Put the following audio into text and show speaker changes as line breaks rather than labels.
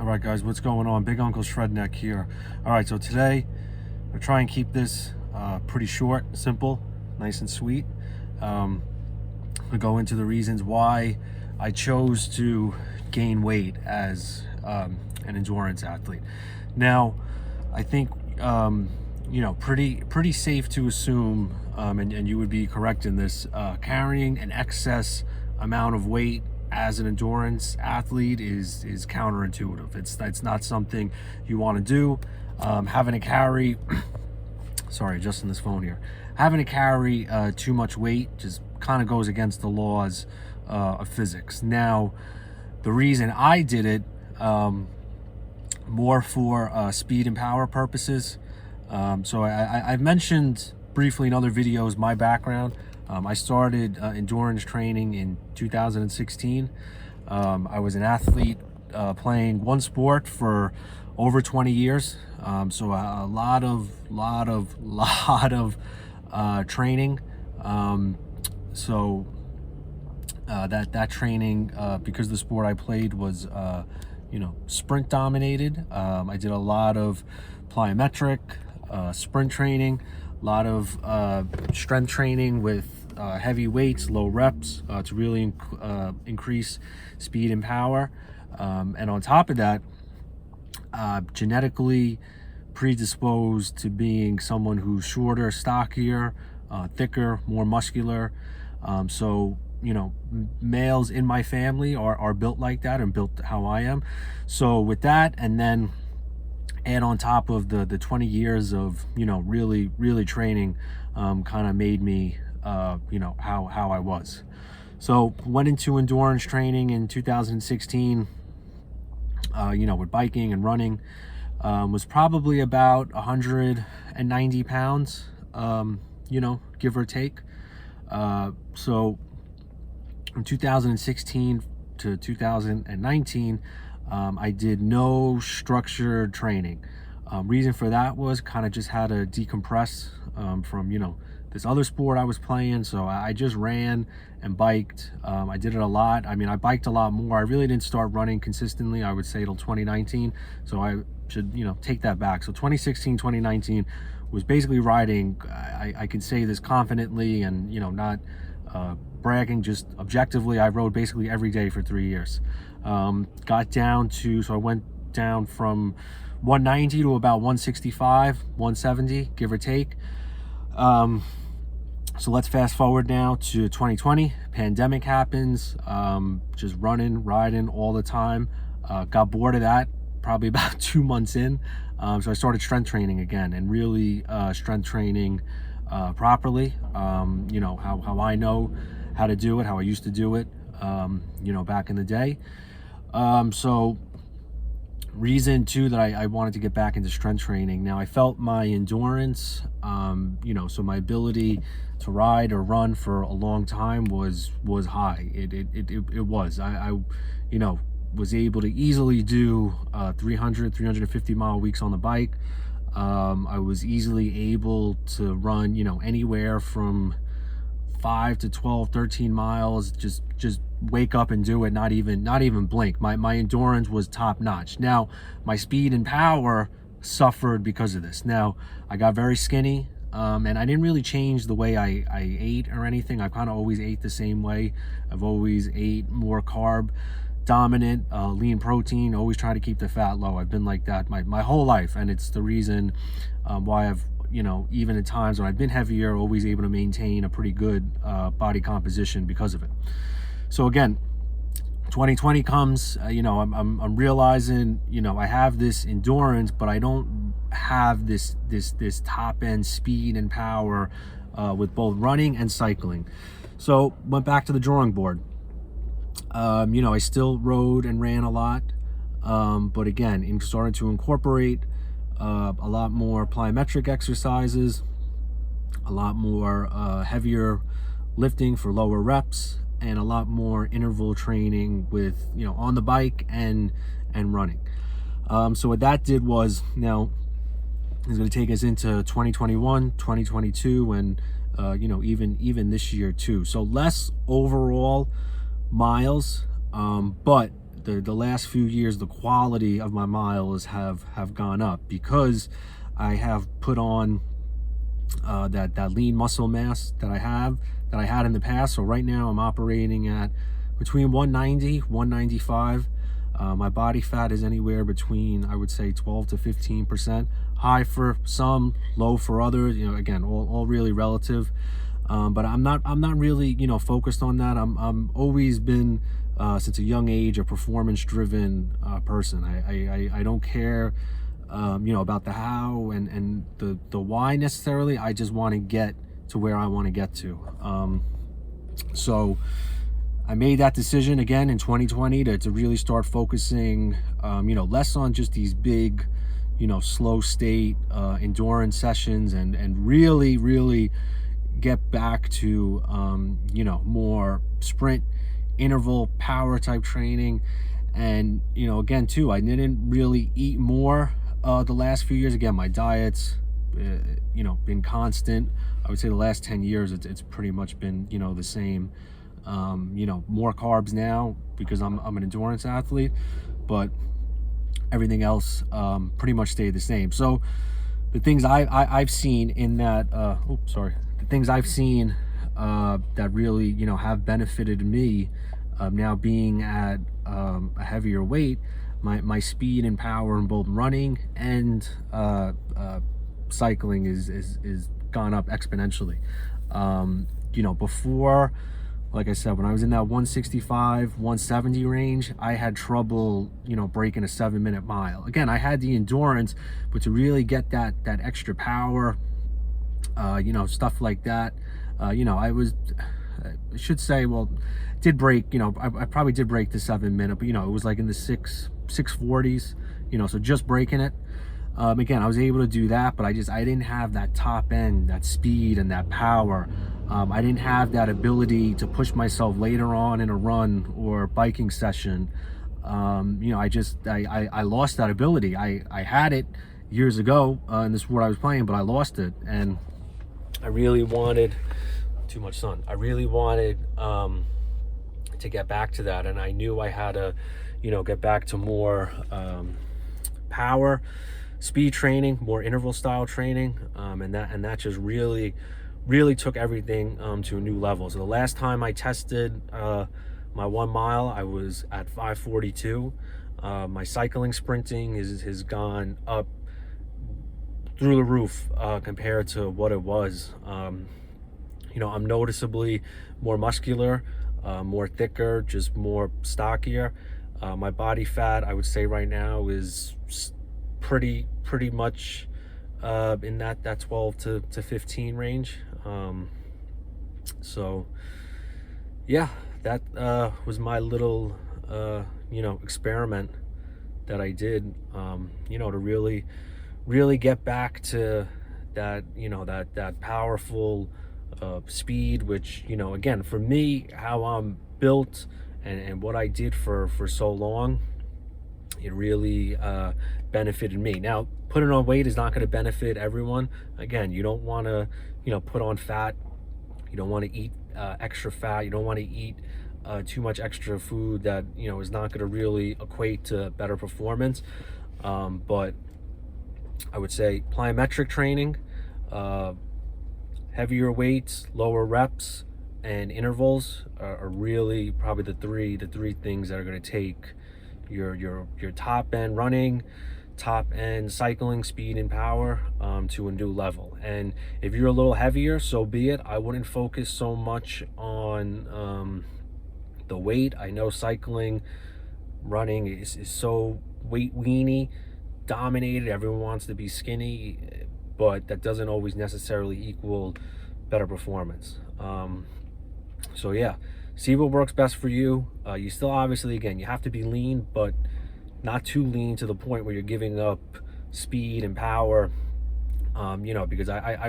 All right, guys, what's going on? Big Uncle Shredneck here. All right, so today we're trying to keep this pretty short, simple, nice and sweet. I'm gonna go into the reasons why I chose to gain weight as an endurance athlete. Now, I think pretty safe to assume, and you would be correct in this, carrying an excess amount of weight as an endurance athlete is counterintuitive. It's not something you want to do. Having to carry sorry, adjusting this phone here. Having to carry too much weight just kind of goes against the laws of physics. Now, the reason I did it more for speed and power purposes. So I've mentioned briefly in other videos my background. I started endurance training in 2016. I was an athlete playing one sport for over 20 years. So a lot of training. That training, because the sport I played was sprint dominated. I did a lot of plyometric, sprint training, a lot of strength training with heavy weights, low reps, to really increase speed and power. And on top of that, genetically predisposed to being someone who's shorter, stockier, thicker, more muscular. So males in my family are built like that and built how I am. So with that, and then add on top of the 20 years of really training, kind of made me how I was. So went into endurance training in 2016, with biking and running. Was probably about 190 pounds, give or take. So from 2016 to 2019, I did no structured training. Reason for that was kind of just had to decompress from this other sport I was playing. So I just ran and biked. I did it a lot. I mean, I biked a lot more. I really didn't start running consistently, I would say, till 2019. So I should take that back. So 2016, 2019 was basically riding. I can say this confidently and not bragging, just objectively. I rode basically every day for 3 years. Got down to, so I went down from 190 to about 165, 170, give or take. So let's fast forward now to 2020. Pandemic happens. Just running, riding all the time. Got bored of that probably about 2 months in. So I started strength training again, and really strength training properly. How I know how to do it, how I used to do it, back in the day. So reason too that I wanted to get back into strength training. Now I felt my endurance, so my ability to ride or run for a long time was high. It was. I was able to easily do 350 mile weeks on the bike. I was easily able to run anywhere from 5 to 12, 13 miles, just wake up and do it, not even blink. My endurance was top notch. Now my speed and power suffered because of this. Now I got very skinny, and I didn't really change the way I ate or anything. I kind of always ate the same way. I've always ate more carb dominant, lean protein, always try to keep the fat low. I've been like that my whole life, and it's the reason why I've even at times when I've been heavier, always able to maintain a pretty good body composition because of it. So again, 2020 comes, I'm realizing, I have this endurance, but I don't have this top end speed and power with both running and cycling. So went back to the drawing board. I still rode and ran a lot, but again, started to incorporate a lot more plyometric exercises, a lot more heavier lifting for lower reps, and a lot more interval training with on the bike and running. So what that did was, now is going to take us into 2021, 2022, and even this year too. So less overall miles, but the last few years, the quality of my miles have gone up because I have put on that lean muscle mass that I had in the past. So right now I'm operating at between 190, 195. My body fat is anywhere between, I would say, 12 to 15%. High for some, low for others. You know, again, all really relative. But I'm not really, you know, focused on that. I'm always been since a young age a performance-driven person. I don't care, you know, about the how and the why necessarily. I just want to get to where I want to get to. So I made that decision again in 2020 to really start focusing, you know, less on just these big, you know, slow state endurance sessions, and really get back to, you know, more sprint, interval, power type training. And, you know, again, too, I didn't really eat more the last few years. Again, my diet's, you know, been constant. I would say the last 10 years, it's pretty much been, you know, the same. You know, more carbs now because I'm an endurance athlete, but everything else pretty much stayed the same. So the things I've seen in that, the things I've seen that really, you know, have benefited me now being at a heavier weight, my speed and power in both running and cycling is gone up exponentially. You know, before, like I said, when I was in that 165, 170 range, I had trouble, you know, breaking a 7-minute mile. Again, I had the endurance, but to really get that extra power, you know, stuff like that, you know, I should say, well, did break, you know, I probably did break the 7-minute, but, you know, it was like in the 640s, you know, so just breaking it. Again, I was able to do that, but I didn't have that top end, that speed and that power. I didn't have that ability to push myself later on in a run or biking session. You know, I lost that ability. I had it years ago in the sport I was playing, but I lost it. And I really wanted, too much sun, I really wanted to get back to that. And I knew I had to, you know, get back to more power, speed training, more interval style training, and that just really took everything to a new level. So the last time I tested my 1 mile, I was at 5:42. My cycling sprinting has gone up through the roof compared to what it was. You know, I'm noticeably more muscular, more thicker, just more stockier. My body fat, I would say right now, is pretty much in that 12 to 15 range. So yeah, that was my little you know, experiment that I did, you know, to really get back to that, you know, that powerful speed, which, you know, again, for me, how I'm built and what I did for so long, it really benefited me. Now, putting on weight is not going to benefit everyone. Again, you don't want to, you know, put on fat. You don't want to eat extra fat. You don't want to eat too much extra food that, you know, is not going to really equate to better performance. But I would say plyometric training, heavier weights, lower reps, and intervals are really probably the three things that are going to take your top end running, top end cycling, speed and power to a new level. And if you're a little heavier, so be it. I wouldn't focus so much on the weight. I know cycling, running is so weight weenie dominated. Everyone wants to be skinny, but that doesn't always necessarily equal better performance. So yeah, see what works best for you. You still, obviously, again, you have to be lean, but not too lean to the point where you're giving up speed and power, you know, because I